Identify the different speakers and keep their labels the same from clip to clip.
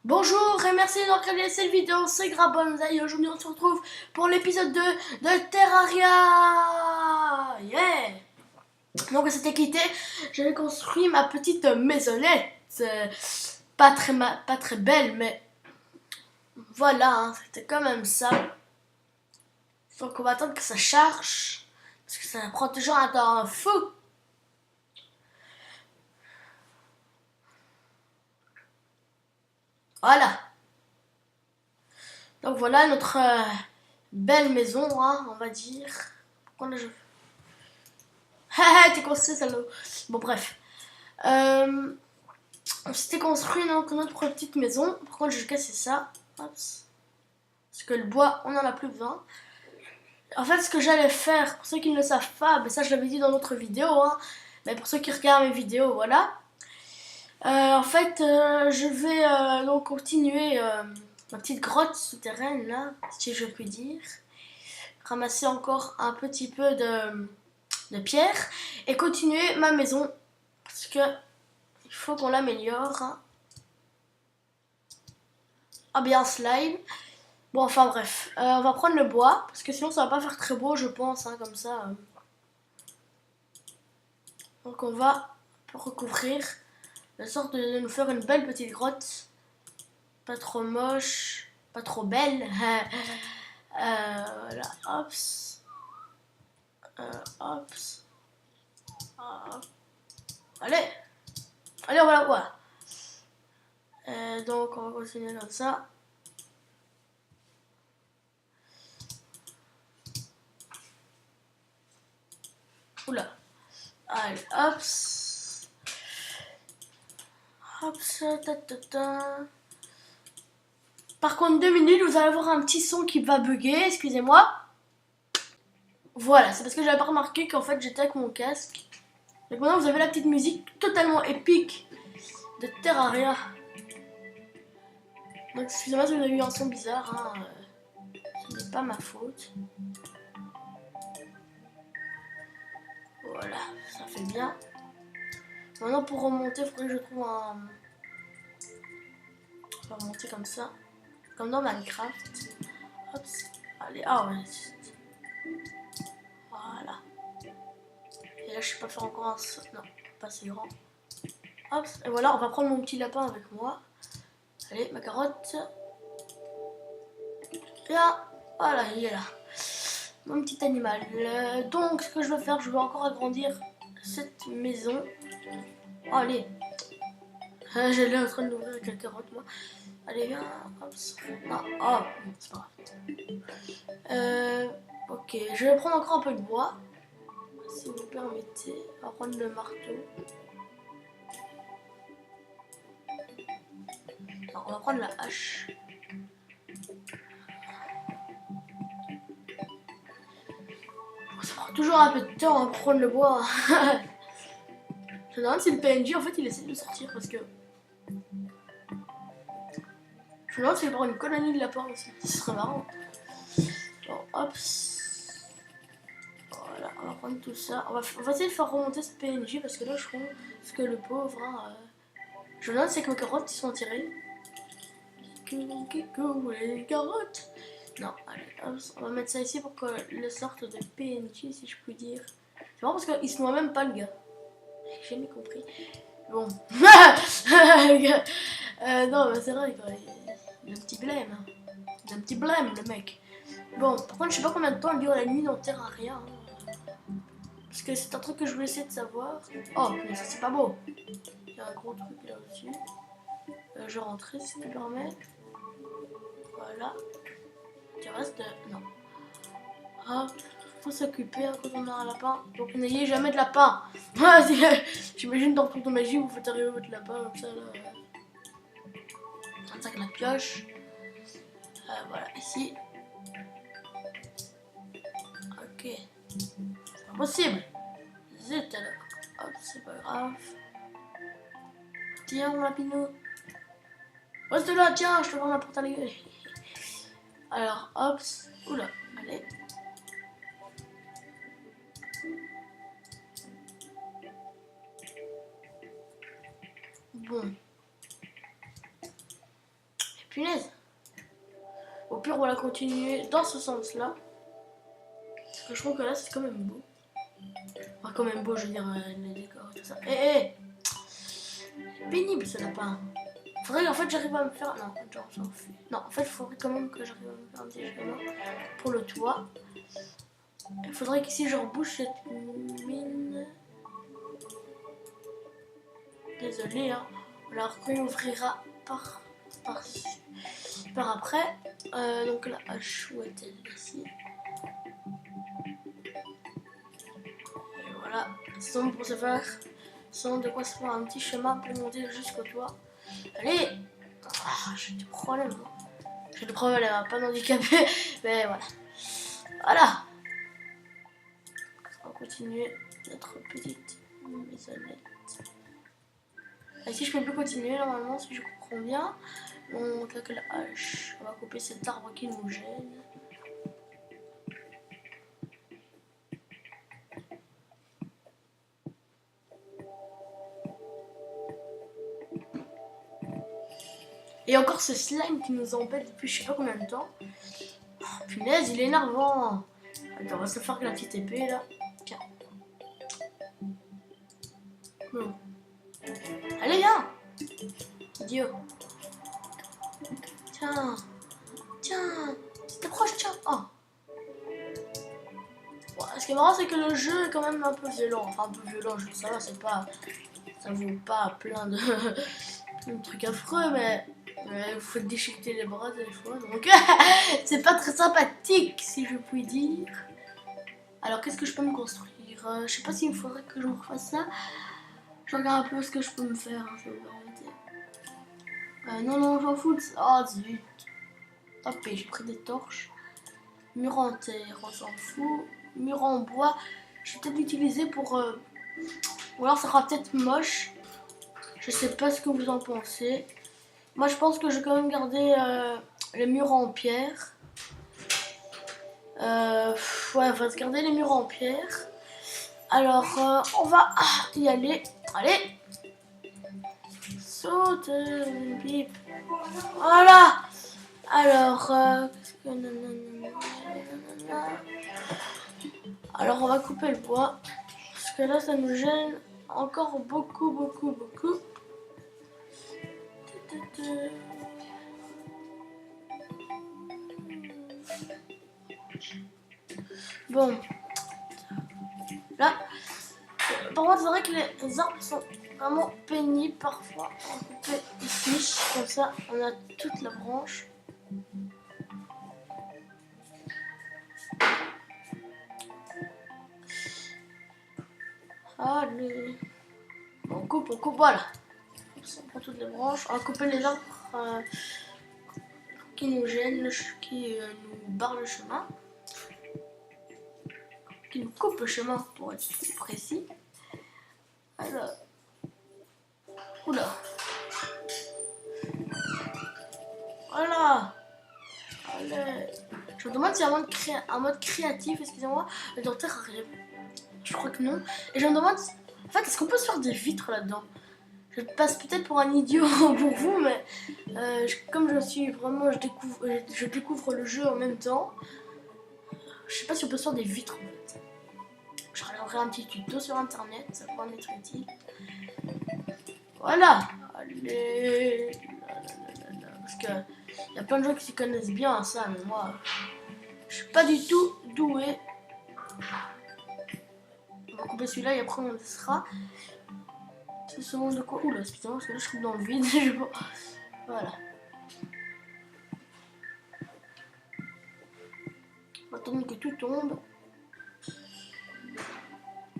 Speaker 1: Bonjour et merci d'avoir regardé cette vidéo, c'est Grabonza et aujourd'hui on se retrouve pour l'épisode 2 de Terraria. Yeah. Donc à cette quitté, j'avais construit ma petite maisonnette. Pas très belle, mais voilà, hein, c'était quand même ça. Donc on va attendre que ça charge, parce que ça prend toujours un temps fou. Voilà. Donc voilà notre belle maison, hein, on va dire. Pourquoi je... T'es construit, salaud. Bon, bref. On s'était construit donc notre petite maison. Par contre, je cassé ça. Parce que le bois, on en a plus besoin. En fait, ce que j'allais faire, pour ceux qui ne le savent pas, mais ça je l'avais dit dans notre vidéo, hein, mais pour ceux qui regardent mes vidéos, voilà. En fait, je vais donc continuer ma petite grotte souterraine, là, si je puis dire. Ramasser encore un petit peu de pierre et continuer ma maison. Parce que il faut qu'on l'améliore. Hein. Ah bien slime. Bon enfin bref. On va prendre le bois. Parce que sinon ça va pas faire très beau je pense. Hein, comme ça. Donc on va recouvrir. De sorte de nous faire une belle petite grotte. Pas trop moche. Pas trop belle. Voilà. Hops. Hops. Hop. Allez. Allez voilà. Voilà. Donc on va continuer comme ça. Oula. Allez, hop. Hop, ta, ta, ta. Par contre, 2 minutes, vous allez avoir un petit son qui va bugger, excusez-moi. Voilà, c'est parce que j'avais pas remarqué qu'en fait j'étais avec mon casque. Donc maintenant vous avez la petite musique totalement épique de Terraria. Donc excusez-moi si vous avez eu un son bizarre, hein. Ce n'est pas ma faute. Voilà, ça fait bien. Maintenant pour remonter, il faudrait que je trouve un... On va remonter comme ça. Comme dans Minecraft. Hop, allez, ah ouais. Voilà. Et là je sais pas faire encore un... Non, pas assez grand. Hop, et voilà, on va prendre mon petit lapin avec moi. Allez, ma carotte. Là, voilà, il est là. Mon petit animal. Donc, ce que je vais faire, je vais encore agrandir cette maison. Oh, allez. J'allais en train d'ouvrir avec la carotte, moi. Allez, viens. Hop. Non, oh, c'est pas grave. Ok, je vais prendre encore un peu de bois. Si vous me permettez. On va prendre le marteau. Non, on va prendre la hache. Ça prend toujours un peu de temps à prendre le bois. Je me demande si le PNJ en fait il essaie de le sortir parce que. Je me demande s'il va avoir une colonie de lapins aussi. Ce serait marrant. Bon, hop. Voilà, on va prendre tout ça. On va essayer de faire remonter ce PNJ parce que là je pense que le pauvre. Hein, je me demande si avec mes carottes ils sont tirés. Les carottes. Non, allez, hop, on va mettre ça ici pour que le sorte de PNJ si je puis dire. C'est marrant parce qu'il se noie même pas le gars. J'ai jamais compris. Bon. Non, mais c'est vrai quoi. Il a un petit blême. Hein. Il a un petit blême, le mec. Bon, par contre, je sais pas combien de temps il dure la nuit dans Terraria. Hein. Parce que c'est un truc que je voulais essayer de savoir. Oh, mais ça c'est pas beau. Il y a un gros truc là-dessus. Je vais rentrer si tu me permets. Voilà. Tu restes. Non. Hop. Faut s'occuper hein, quand on a un lapin. Donc n'ayez jamais de lapin. J'imagine dans Tour de Magie, vous faites arriver votre lapin comme ça là. Un sac à la pioche. Voilà, ici. Ok. C'est pas possible. Zut alors. Hop, c'est pas grave. Tiens, mon lapinou. Reste là, tiens, je te prends la porte à la gueule. Alors, hop. Oula, allez. Bon. Punaise. Au pire, on va continuer dans ce sens-là. Parce que je trouve que là, c'est quand même beau. Enfin, quand même beau, je veux dire, les décors et tout ça. C'est pénible ce lapin. Faudrait qu'en fait j'arrive à me faire. Non, genre, j'en fais. Non, en fait, il faudrait quand même que j'arrive à me faire un petit schéma pour le toit. Il faudrait qu'ici je rebouche cette mine. Désolé, hein. On la réouvrira par après. Donc la hache, où est-elle ici? Et voilà. Sans pour se faire. Sans de quoi se faire un petit chemin pour monter jusqu'au toit. Allez! Ah, j'ai des problèmes. J'ai des problèmes, pas d'handicapé. Mais voilà. Voilà! On va continuer notre petite maisonnette. Ici, je peux plus continuer normalement, si je comprends bien. Donc, avec la hache, on va couper cet arbre qui nous gêne. Et encore ce slime qui nous embête depuis je sais pas combien de temps. Oh, punaise, il est énervant. Attends, on va se faire la petite épée là. Tiens. Bon. Allez, viens. Idiot. Tiens. Tiens. C'était proche, tiens. Oh. Bon, ce qui est marrant, c'est que le jeu est quand même un peu violent. Enfin, un peu violent, ça va, c'est pas. Ça vaut pas plein de trucs affreux, mais vous faites déchiqueter les bras des fois, donc c'est pas très sympathique, si je puis dire. Alors, qu'est-ce que je peux me construire? Je sais pas s'il me faudrait que je me refasse ça. Je regarde un peu ce que je peux me faire, hein, ça va arrêter. Non, j'en fous de ça. Oh, zut. Hop, j'ai pris des torches. Mur en terre, on s'en fout. Mur en bois, je vais peut-être l'utiliser pour... Ou alors ça sera peut-être moche. Je sais pas ce que vous en pensez. Moi, je pense que je vais quand même garder les murs en pierre. Ouais, on va se garder les murs en pierre. Alors, on va y aller. Allez. Saute, bip. Voilà. Alors, alors, on va couper le bois. Parce que là, ça nous gêne encore beaucoup. Bon. Là, par contre, c'est vrai que les arbres sont vraiment pénibles parfois. On va couper ici, comme ça, on a toute la branche. Allez. On coupe, voilà. On prend toutes les branches. On va couper les arbres qui nous gênent, qui nous barrent le chemin. Qui nous coupent le chemin, pour être plus précis. Alors. Oula. Voilà. Allez. Je me demande s'il y a un mode créatif, excusez-moi, dans Terraria. Je crois que non. Et je me demande, en fait, est-ce qu'on peut se faire des vitres là-dedans? Je passe peut-être pour un idiot pour vous, mais comme je suis vraiment, je découvre le jeu en même temps. Je sais pas si on peut se faire des vitres en fait. Je regarderai un petit tuto sur internet, ça pourra m'être utile. Voilà. Allez. Parce que il y a plein de gens qui s'y connaissent bien à ça, mais moi, je suis pas du tout doué. On va couper celui-là et après on laissera. C'est ce monde de quoi? Oula, excusez-moi, parce que là je suis dans le vide. Voilà. On va attendre que tout tombe.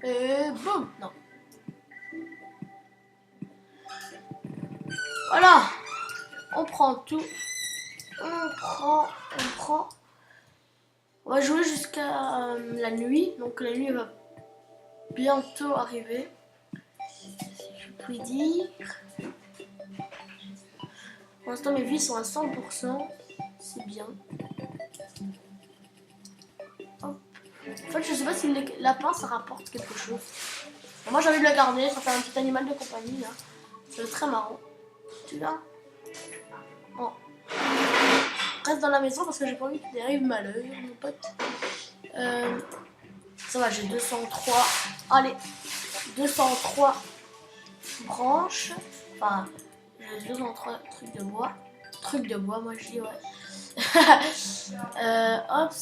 Speaker 1: Et boum! Non. Voilà! On prend tout. On prend. On va jouer jusqu'à la nuit. Donc la nuit va bientôt arriver. Si je puis dire. Pour l'instant, mes vies sont à 100%. C'est bien. Hop. En fait, je sais pas si les lapins ça rapporte quelque chose. Moi, j'ai envie de le garder. Ça fait un petit animal de compagnie là. C'est très marrant. Tu vois? Bon. reste dans la maison parce que j'ai pas envie qu'il arrive malheur, mon pote. Ça va, j'ai 203. Allez, 203 branches. Enfin, j'ai 203 trucs de bois. Trucs de bois, moi je dis, ouais. Hop.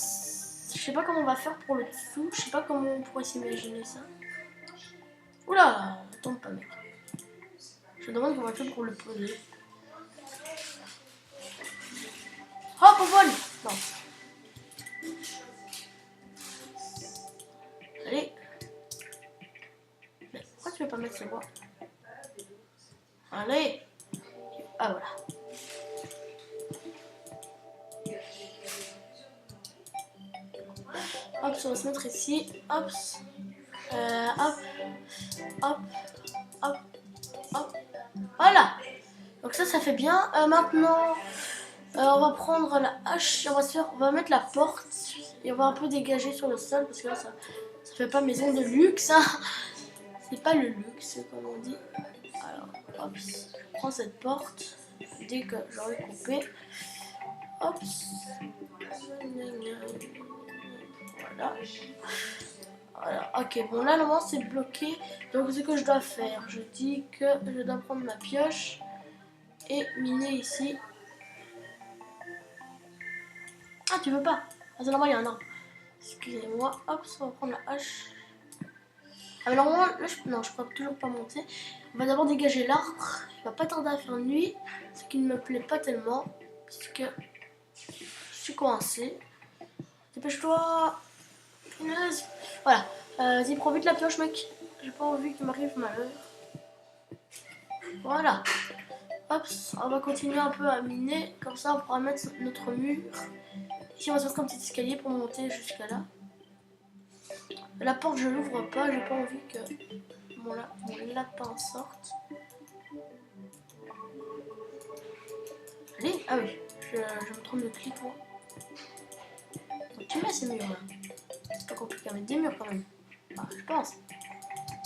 Speaker 1: Je sais pas comment on va faire pour le dessous. Je sais pas comment on pourrait s'imaginer ça. Oula, tombe pas, mec. Je me demande comment on va faire pour le poser. Hop, on vole. Non. Allez. Mais pourquoi tu veux pas mettre ce bois? Allez. Ah, voilà. Hop, ça va se mettre ici. Hop. Hop. Hop. Hop. Hop. Voilà. Donc ça fait bien. Maintenant, on va prendre la hache. On va mettre la porte. Et on va un peu dégager sur le sol. Parce que là, ça fait pas maison de luxe. Hein. C'est pas le luxe, comme on dit. Alors, hop. Je prends cette porte. Dès que j'aurai coupé. Hop. Voilà. Voilà. Ok, bon là normalement c'est bloqué. Donc ce que je dois faire, je dis que je dois prendre ma pioche et miner ici. Ah, tu veux pas? Ah, c'est normal, il y a un arbre. Excusez-moi. Hop, on va prendre la hache. Ah, mais normalement, là, non, je peux toujours pas monter. On va d'abord dégager l'arbre. Il va pas tarder à faire nuit. Ce qui ne me plaît pas tellement. Puisque je suis coincé. Dépêche-toi. Voilà. Vas-y, prends vite la pioche, mec. J'ai pas envie qu'il m'arrive malheur. Voilà. Hop, on va continuer un peu à miner. Comme ça, on pourra mettre notre mur. Ici, on va se mettre un petit escalier pour monter jusqu'à là. La porte, je l'ouvre pas. J'ai pas envie que mon lapin sorte. Allez, ah oui, je me trompe de clic, moi. Donc, tu mets ces murs là. C'est pas compliqué à mettre des murs quand même. Enfin, je pense.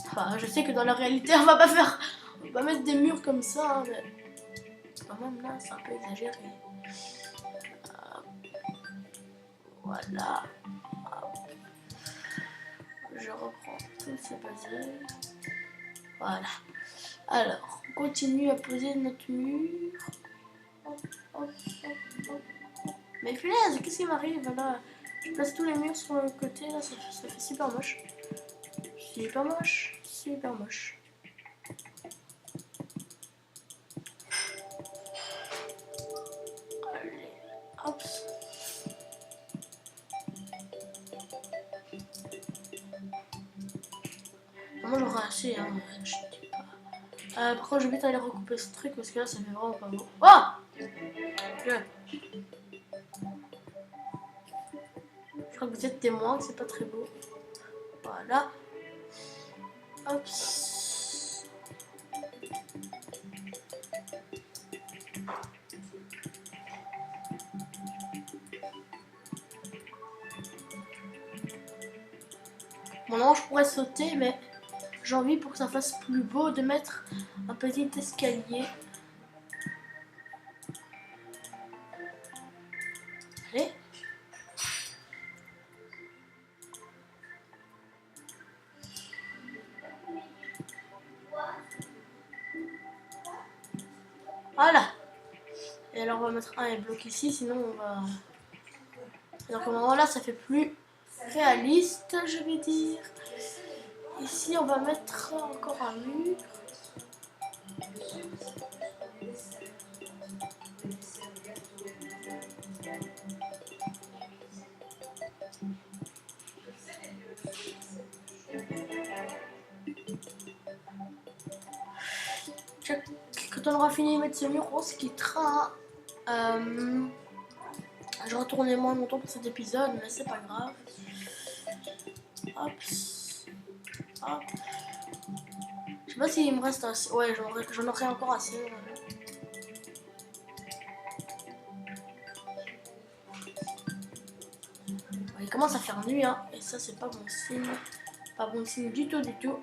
Speaker 1: Enfin, je sais que dans la réalité, on va pas mettre des murs comme ça. Hein, mais quand même là, c'est un peu exagéré. Voilà. Je reprends tous ces puzzles. Voilà. Alors, on continue à poser notre mur. Hop, hop, hop, hop. Mais punaise, qu'est-ce qui m'arrive là? Je place tous les murs sur le côté, là, ça fait super moche. Super moche, super moche. Allez, hop. Moi j'aurai assez, hein, je dis pas. Par contre, je vais vite aller recouper ce truc parce que là, ça fait vraiment pas beau. Oh! Je crois que vous êtes témoin que c'est pas très beau. Voilà. Hop. Bon, non, je pourrais sauter, mais j'ai envie pour que ça fasse plus beau de mettre un petit escalier. Allez. Voilà. Et alors on va mettre un bloc ici, sinon on va... Donc à ce moment-là, ça fait plus réaliste, je vais dire. Ici, on va mettre encore un mur. Quand on aura fini de mettre ce mur, on se quittera. Je retournais moins longtemps pour cet épisode, mais c'est pas grave. Hop. Hop. Je sais pas s'il me reste assez. Ouais, j'en aurai encore assez. Il commence à faire nuit, hein, et ça, c'est pas bon signe. Pas bon signe du tout, du tout.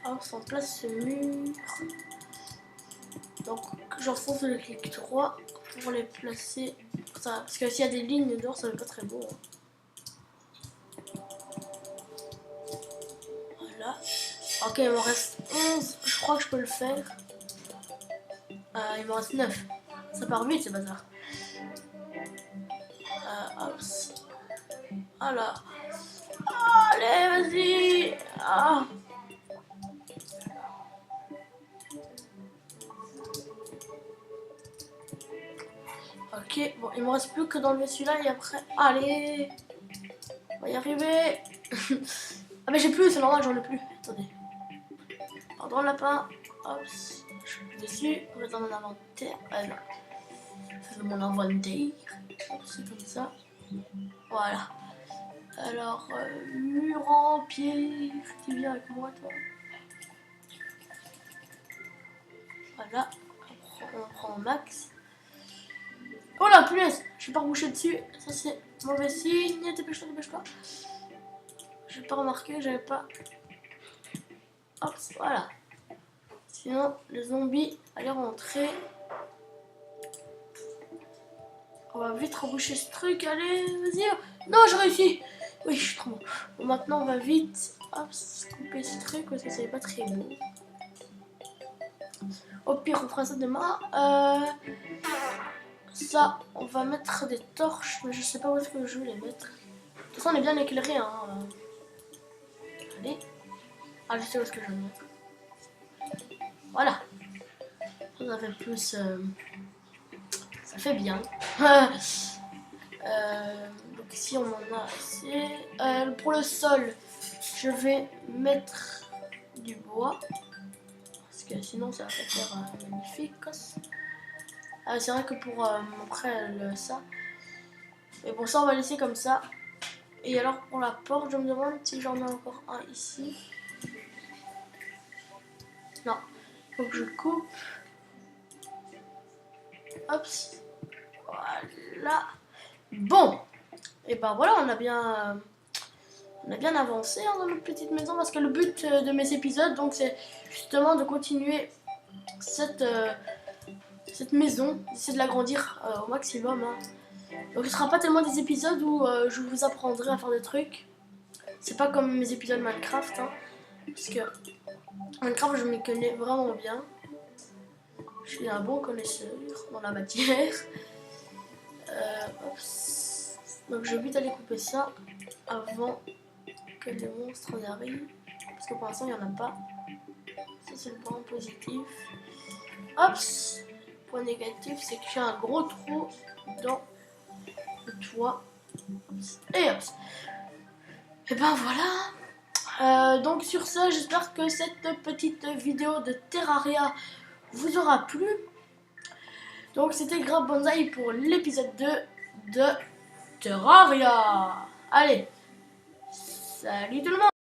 Speaker 1: hop, on place ce mur. Donc j'enfonce le clic droit pour les placer. Ça, parce que s'il y a des lignes dehors, ça va pas très beau. Hein. Voilà. Ok, il m'en reste 11. Je crois que je peux le faire. Il m'en reste 9. Ça part vite, ce bazar. Hop. Voilà. Allez, vas-y. Ah. Ok, bon, il me reste plus que d'enlever celui-là et après, allez, on va y arriver. Ah mais j'ai plus, c'est normal, j'en ai plus. Attendez. Pardon lapin. Hop, je suis plus dessus. On va dans mon inventaire. Non. C'est mon inventaire. C'est comme ça. Voilà. Alors, mur en pierre. Tu viens avec moi, toi. Voilà. On prend max. Oh la punaise, je vais pas reboucher dessus. Ça c'est mauvais signe. Dépêche-toi, dépêche-toi. J'ai pas remarqué, j'avais pas. Hop, voilà. Sinon, les zombies allaient rentrer. On va vite reboucher ce truc. Allez, vas-y. Non, j'ai réussi. Oui, je suis trop bon. Bon, maintenant, on va vite hop, couper ce truc parce que c'est pas très beau. Au pire, on fera ça demain. Ça, on va mettre des torches, mais je sais pas où est-ce que je vais les mettre. De toute façon, on est bien éclairé. Hein. Allez. Ah, je sais où est-ce que je vais les mettre. Voilà. Ça fait plus. Ça fait bien. Donc ici, on en a assez. Pour le sol, je vais mettre du bois. Parce que sinon, ça va faire magnifique. C'est vrai que pour après ça. Mais bon, ça, on va laisser comme ça. Et alors, pour la porte, je me demande si j'en ai encore un ici. Non. Faut que je coupe. Hop. Voilà. Bon. Et ben voilà, on a bien avancé hein, dans notre petite maison. Parce que le but de mes épisodes, donc, c'est justement de continuer cette maison. D'essayer de l'agrandir au maximum. Hein. Donc ce sera pas tellement des épisodes où je vous apprendrai à faire des trucs. C'est pas comme mes épisodes Minecraft. Hein, parce que Minecraft, je m'y connais vraiment bien. Je suis un bon connaisseur dans la matière. Donc je vais vite aller couper ça avant que les monstres arrivent. Parce que pour l'instant, il n'y en a pas. Ça, c'est le point positif. Hop. Point négatif, c'est que j'ai un gros trou dans le toit. Et hop. Et ben voilà. Donc sur ce, j'espère que cette petite vidéo de Terraria vous aura plu. Donc c'était Grab Bonsaï pour l'épisode 2 de Terraria. Allez, salut tout le monde.